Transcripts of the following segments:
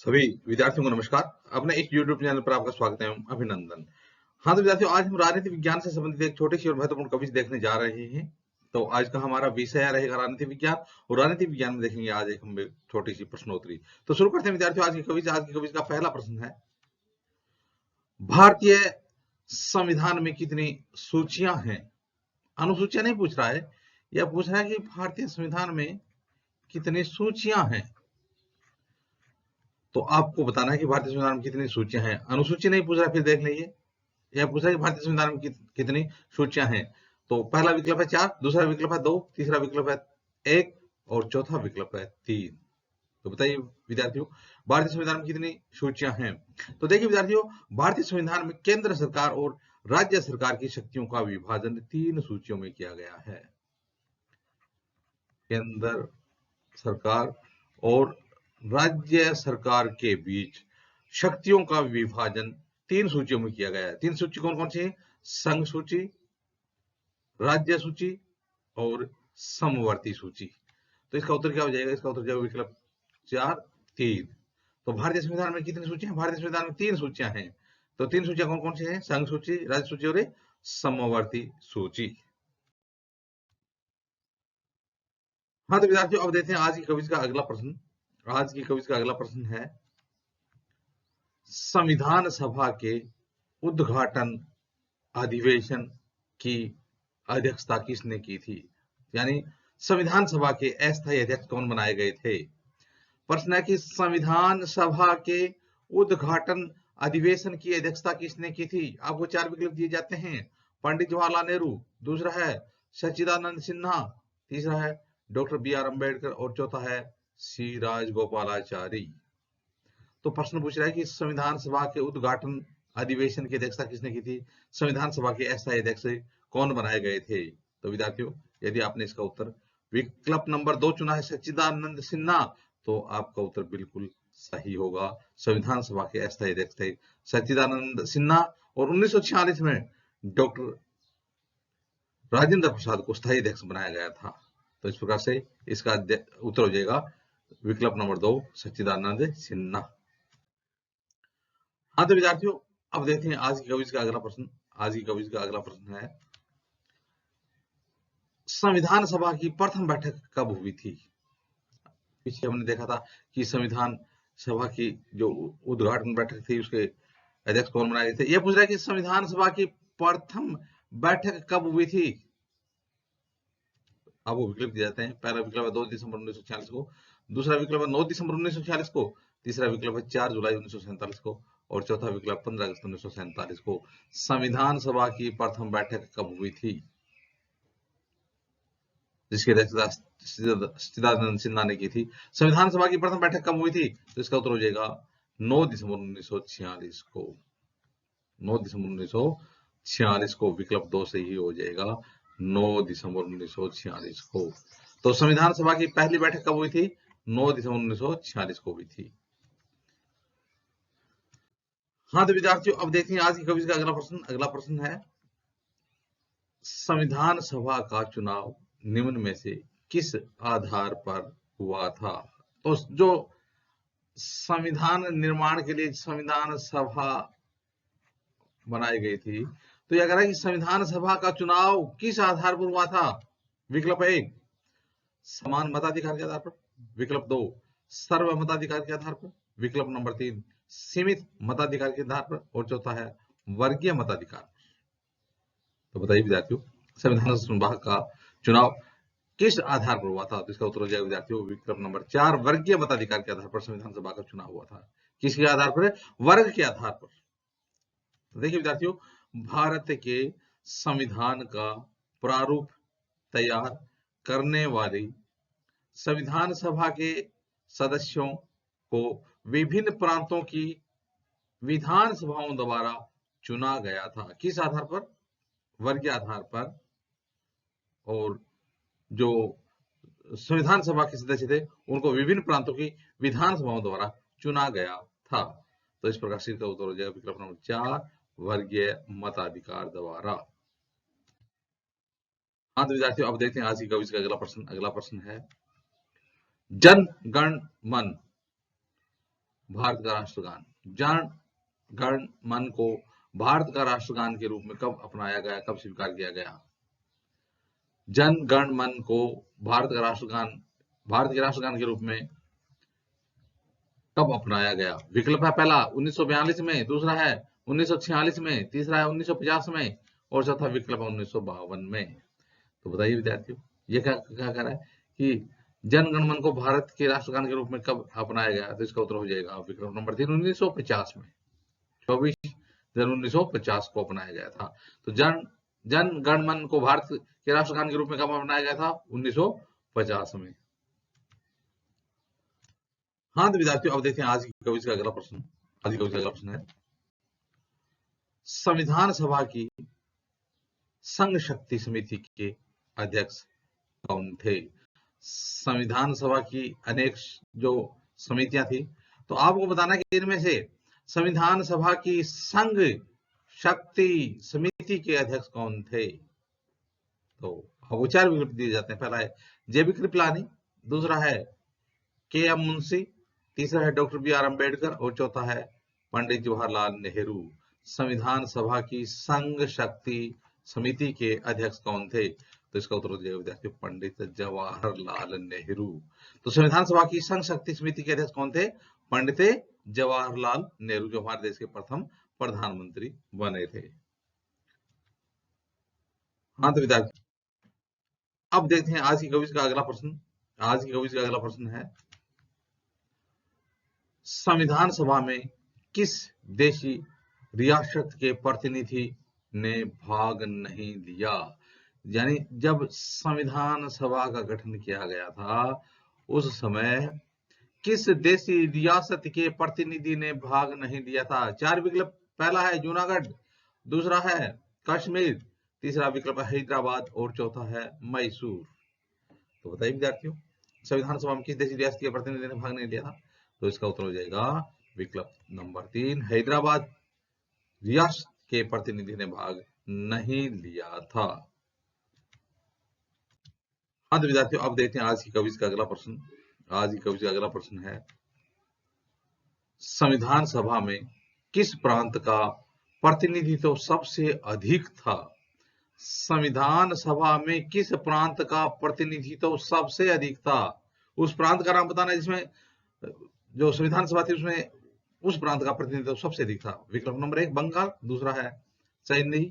सभी विद्यार्थियों को नमस्कार। अपने इस YouTube चैनल पर आपका स्वागत है एवं अभिनंदन। हाँ तो विद्यार्थियों, आज हम राजनीति विज्ञान से संबंधित एक छोटी सी और महत्वपूर्ण कविज देखने जा रहे हैं। तो आज का हमारा विषय रहेगा राजनीति विज्ञान, और राजनीति विज्ञान में देखेंगे आज एक हम छोटी सी प्रश्नोत्तरी। तो शुरू करते हैं विद्यार्थियों आज की कविज। आज की कविज का पहला प्रश्न है, भारतीय संविधान में कितनी सूचियां हैं? अनुसूचियां नहीं पूछ रहा है, यह पूछ रहा है कि भारतीय संविधान में कितनी सूचियां हैं। तो आपको बताना है कि भारतीय संविधान में कितनी सूचियां हैं। अनुसूची नहीं पूछ रहा, फिर देख लीजिए। यह पूछ रहा है कि भारतीय संविधान में कितनी सूचियां हैं। तो पहला विकल्प है 4, दूसरा विकल्प है 2, तीसरा विकल्प है 1 और चौथा विकल्प है 3। तो बताइए विद्यार्थियों, भारतीय संविधान में कितनी सूचियां हैं? तो देखिए विद्यार्थियों, भारतीय संविधान में केंद्र सरकार और राज्य सरकार की शक्तियों का विभाजन 3 सूचियों में किया गया है। केंद्र सरकार और राज्य सरकार के बीच शक्तियों का विभाजन 3 सूचियों में किया गया है। 3 सूची कौन कौन सी है? संघ सूची, राज्य सूची और समवर्ती सूची। तो इसका उत्तर क्या हो जाएगा? इसका उत्तर जाएगा विकल्प 4, 3। तो भारतीय संविधान में कितनी सूचियां हैं? भारतीय संविधान में 3 सूचियां हैं। तो 3 सूचियां कौन कौन सी हैं? संघ सूची, राज्य सूची और समवर्ती सूची। हाँ तो विद्यार्थियों, अब देखते हैं आज की कविज का अगला प्रश्न। आज की कविज का अगला प्रश्न है, संविधान सभा के उद्घाटन अधिवेशन की अध्यक्षता किसने की थी? यानी संविधान सभा के अस्थायी अध्यक्ष कौन बनाए गए थे? प्रश्न है कि संविधान सभा के उद्घाटन अधिवेशन की अध्यक्षता किसने की थी? आपको 4 विकल्प दिए जाते हैं। पंडित जवाहरलाल नेहरू, दूसरा है सच्चिदानंद सिन्हा, तीसरा है डॉक्टर बी आर अम्बेडकर और चौथा है सी राजगोपालाचारी। तो प्रश्न पूछ रहा है कि संविधान सभा के उद्घाटन अधिवेशन की अध्यक्षता किसने की थी? संविधान सभा के अस्थायी अध्यक्ष कौन बनाए गए थे? तो विद्यार्थियों, यदि आपने इसका उत्तर विकल्प नंबर 2 चुना है सच्चिदानंद सिन्हा, तो आपका उत्तर बिल्कुल सही होगा। संविधान सभा के अस्थायी अध्यक्ष थे सच्चिदानंद सिन्हा, और 1946 में डॉक्टर राजेंद्र प्रसाद को स्थायी अध्यक्ष बनाया गया था। तो इस प्रकार से इसका उत्तर हो जाएगा विकल्प नंबर 2 सच्चिदानंद सिन्हा। हाँ तो विद्यार्थियों, अब देखते हैं आज की कविज का अगला प्रश्न। आज की कविज का अगला प्रश्न है, संविधान सभा की प्रथम बैठक कब हुई थी? पीछे हमने देखा था कि संविधान सभा की जो उद्घाटन बैठक थी उसके अध्यक्ष कौन बनाए गए थे। यह पूछ रहा है कि संविधान सभा की प्रथम बैठक कब हुई थी? अब वो विकल्प दिए जाते हैं। पहला विकल्प है 2 दिसंबर 1946 को, दूसरा विकल्प है 9 दिसंबर 1946 को, तीसरा विकल्प है 4 जुलाई 1947 को और चौथा विकल्प 15 अगस्त 1947 को। संविधान सभा की प्रथम बैठक कब हुई थी जिसकी अध्यक्षता सच्चिदानंद सिन्हा ने की थी? संविधान सभा की प्रथम बैठक कब हुई थी? तो इसका उत्तर हो जाएगा 9 दिसंबर 1946 को। 9 दिसंबर 1946 को विकल्प 2 से ही हो जाएगा, 9 दिसंबर 1946 को। तो संविधान सभा की पहली बैठक कब हुई थी? 9 दिसंबर 1946 को हुई थी। हाँ तो विद्यार्थियों, अब देखते हैं आज की कविज का अगला प्रश्न। अगला प्रश्न है, संविधान सभा का चुनाव निम्न में से किस आधार पर हुआ था? तो जो संविधान निर्माण के लिए संविधान सभा बनाई गई थी, तो यह कह रहा है कि संविधान सभा का चुनाव किस आधार पर हुआ था? विकल्प 1 समान मताधिकार के आधार पर, विकल्प 2 सर्व मताधिकार के आधार पर, विकल्प नंबर 3 सीमित मताधिकार के आधार पर और चौथा है वर्गीय मताधिकार। तो बताइए विद्यार्थियों, संविधान सभा का चुनाव किस आधार पर हुआ था? तो इसका उत्तर हो जाएगा विद्यार्थियों विकल्प नंबर 4 वर्गीय मताधिकार के आधार पर संविधान सभा का चुनाव हुआ था। किसके आधार पर? वर्ग के आधार पर। तो देखिए विद्यार्थियों, भारत के संविधान का प्रारूप तैयार करने वाली संविधान सभा के सदस्यों को विभिन्न प्रांतों की विधान सभाओं द्वारा चुना गया था। किस आधार पर? वर्गीय आधार पर। और जो संविधान सभा के सदस्य थे उनको विभिन्न प्रांतों की विधान सभाओं द्वारा चुना गया था। तो इस प्रकार से इसका उत्तर हो जाएगा विकल्प नंबर 4 वर्गीय मताधिकार द्वारा। हाँ तो विद्यार्थियों, अब देखते हैं आज की कविज का अगला प्रश्न। अगला प्रश्न है, जन गण मन भारत का राष्ट्रगान। जन गण मन को भारत का राष्ट्रगान के रूप में कब अपनाया गया, कब स्वीकार किया गया? जन गण मन को भारत का राष्ट्रगान, भारत के राष्ट्रगान के रूप में कब अपनाया गया? विकल्प है पहला 1942 में, दूसरा है 1946 में, तीसरा है 1950 में और चौथा विकल्प है 1952 में। तो बताइए विद्यार्थियों, ये क्या क्या कह रहा है कि जन गण मन को भारत के राष्ट्रगान के रूप में कब अपनाया गया? तो इसका उत्तर हो जाएगा विकल्प नंबर 3, 1950 में। 24 जनवरी 1950 को अपनाया गया था। तो जन गण मन को भारत के राष्ट्रगान के रूप में कब अपनाया गया था? 1950 में। हाँ तो विद्यार्थियों, अब देखते हैं आज की क्विज का अगला प्रश्न। आज की क्विज का अगला प्रश्न है, संविधान सभा की संघ शक्ति समिति के अध्यक्ष कौन थे? संविधान सभा की अनेक जो समितियां थी, तो आपको बताना कि इनमें से संविधान सभा की संघ शक्ति समिति के अध्यक्ष कौन थे? तो आपको 4 विकल्प दिए जाते हैं। पहला है JB कृपलानी, दूसरा है KM मुंशी, तीसरा है डॉक्टर BR अम्बेडकर और चौथा है पंडित जवाहरलाल नेहरू। संविधान सभा की संघ शक्ति समिति के अध्यक्ष कौन थे? तो इसका उत्तर हो जाएगा विद्यार्थियों पंडित जवाहरलाल नेहरू। तो संविधान सभा की संघ शक्ति समिति के अध्यक्ष कौन थे? पंडित जवाहरलाल नेहरू, जो हमारे देश के प्रथम प्रधानमंत्री बने थे। हाँ तो विद्यार्थी, अब देखते हैं आज की क्विज का अगला प्रश्न। आज की क्विज का अगला प्रश्न है, संविधान सभा में किस देशी रियासत के प्रतिनिधि ने भाग नहीं लिया? यानी जब संविधान सभा का गठन किया गया था उस समय किस देशी रियासत के प्रतिनिधि ने भाग नहीं लिया था? 4 विकल्प, पहला है जूनागढ़, दूसरा है कश्मीर, तीसरा विकल्प है हैदराबाद और चौथा है मैसूर। तो बताइए विद्यार्थियों, संविधान सभा में किस देशी रियासत के प्रतिनिधि ने भाग नहीं लिया था? तो इसका उत्तर हो जाएगा विकल्प नंबर 3, हैदराबाद रियासत के प्रतिनिधि ने भाग नहीं लिया था। हाँ तो विद्यार्थियों, अब देखते हैं आज की क्विज का अगला प्रश्न। आज की क्विज का अगला प्रश्न है, संविधान सभा में किस प्रांत का प्रतिनिधित्व सबसे अधिक था? संविधान सभा में किस प्रांत का प्रतिनिधित्व सबसे अधिक था? उस प्रांत का नाम बताना जिसमें जो संविधान सभा थी उसमें उस प्रांत का प्रतिनिधित्व सबसे अधिक था। विकल्प नंबर 1 बंगाल, दूसरा है चेन्नई,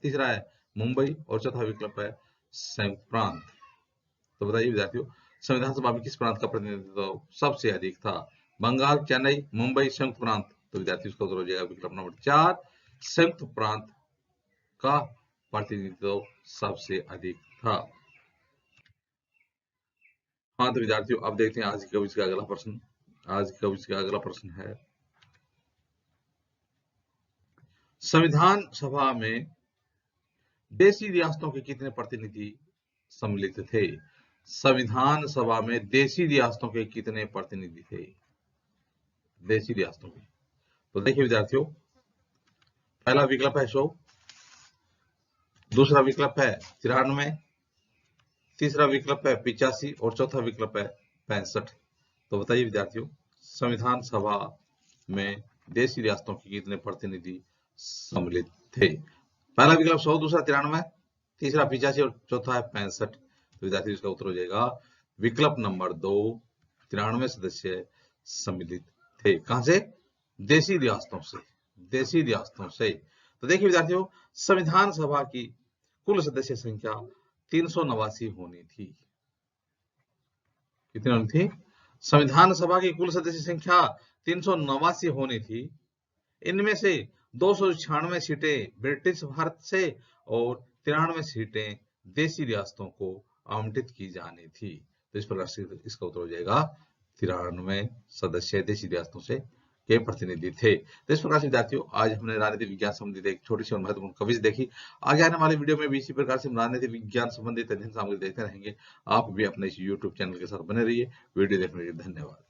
तीसरा है मुंबई और चौथा विकल्प है संयुक्त प्रांत। तो बताइए विद्यार्थियों, संविधान सभा में किस प्रांत का प्रतिनिधित्व सबसे अधिक था? बंगाल, चेन्नई, मुंबई, संयुक्त प्रांत। तो विद्यार्थियों इसका उत्तर हो जाएगा विकल्प नंबर 4, संयुक्त प्रांत का प्रतिनिधित्व सबसे अधिक था। हाँ तो विद्यार्थियों, अब देखते हैं आज की क्विज का अगला प्रश्न। आज की क्विज का अगला प्रश्न है, संविधान सभा में देशी रियासतों के कितने प्रतिनिधि सम्मिलित थे? संविधान सभा में देशी रियासतों के कितने प्रतिनिधि थे? देशी रियासतों के, तो देखिए विद्यार्थियों, पहला विकल्प है 100, दूसरा विकल्प है 93, तीसरा विकल्प है 85 और चौथा विकल्प है 65। तो बताइए विद्यार्थियों, संविधान सभा में देशी रियासतों के कितने प्रतिनिधि सम्मिलित थे? पहला विकल्प 100, दूसरा 93, तीसरा 85 और चौथा है 65। तो विद्यार्थियों इसका उत्तर हो जाएगा विकल्प नंबर 2, 93 सदस्य सम्मिलित थे। कहां से? देशी रियासतों से, देशी रियासतों से। तो देखिए विद्यार्थियों, संविधान सभा की कुल सदस्य संख्या 389 होनी थी। कितनी होनी थी? संविधान सभा की कुल सदस्य संख्या 389 होनी थी। इनमें से 296 सीटें ब्रिटिश भारत से और 93 सीटें देशी रियासतों को आवंटित की जानी थी। तो इस प्रकार से इसका उत्तर हो जाएगा 93 सदस्य देशी रियासतों से के प्रतिनिधि थे। तो इस प्रकार से विद्यार्थियों, आज हमने राजनीतिक विज्ञान संबंधित एक छोटी सी और महत्वपूर्ण क्विज देखी। आगे आने वाले वीडियो में भी इसी प्रकार से हम राजनीतिक विज्ञान संबंधित अध्ययन सामग्री देखते रहेंगे। आप भी अपने इस YouTube चैनल के साथ बने रहिए। वीडियो देखने के लिए धन्यवाद।